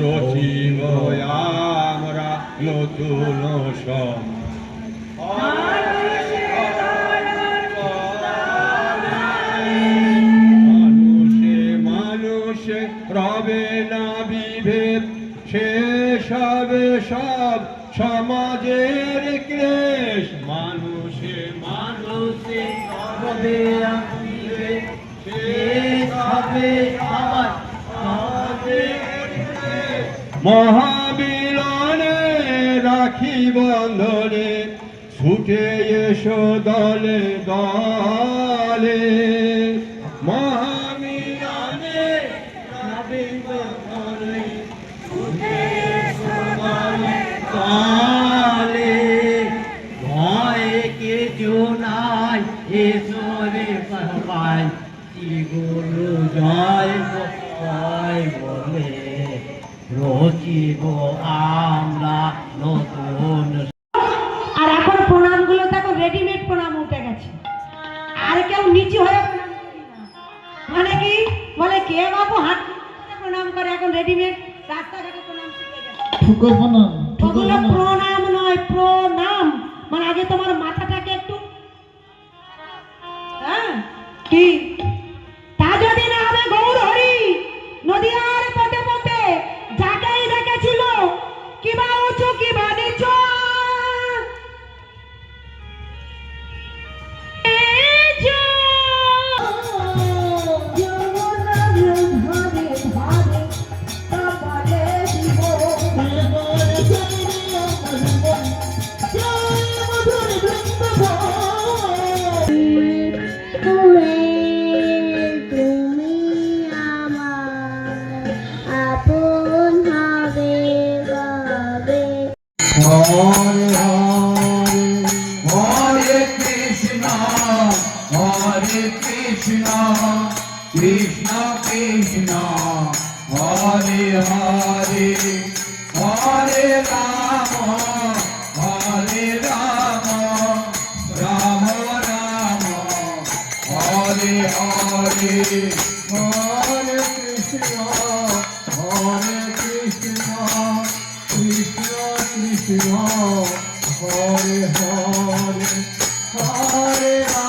রচিব আমরা নতুন মানুষে মানুষে রবে না বিভেদ, শেষ হবে সব সমাজের ক্লেশ। মানুষে মানুষে রবে না বিভেদ, শেষ হবে সব সমাজের ক্লেশ। মহামিলনে রাখি বন্ধনে ছুটে এসো দলে দলে। মহামিলনে রাখি বন্ধনে ছুটে এসো দলে দলে। ভয় কিছু নাই, এসো রে পাই গুরু জয় জয় বলে রচিব আমরা নতুন। আর এখন প্রণামগুলো তো এখন রেডিমেড প্রণাম উঠে গেছে, আর কেউ নিচু হয়ে প্রণাম করি না। মানে কি বলে কে বাবু হাত প্রণাম করে, এখন রেডিমেড রাস্তাঘাটে প্রণাম শিখে গেছে। ওগুলো প্রণাম নয়, প্রণাম মানে আগে তোমার মাথাটাকে একটু কি তা যদি না হবে গৌর হরি নদীয়ার পথে পথে যাকেই দেখেছিল কিবা উঁচু কিবা নিচু Krishna Krishna Hare Hare Hare Rama Hare Rama Rama Rama Hare Hare Hare Krishna Krishna Krishna Hare Hare Hare Rama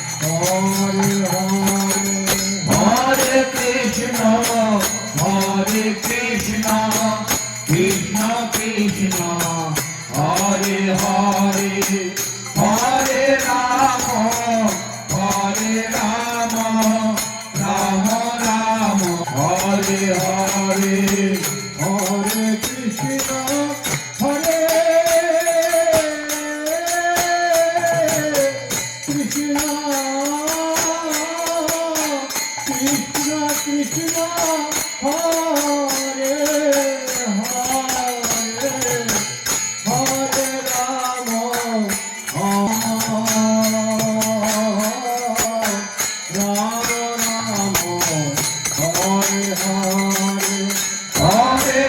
Hare Rama Krishna Krishna Hare Hare Hare Rama Hare Rama Rama Rama Hare Hare Hare Krishna Hare Krishna Krishna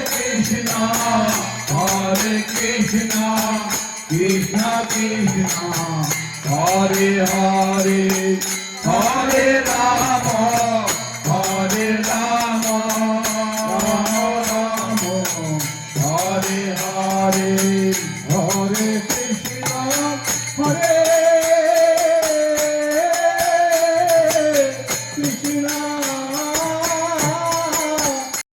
Krishna Hare Krishna Krishna Hare Hare Hare Rama Hare Rama Rama Rama Hare Hare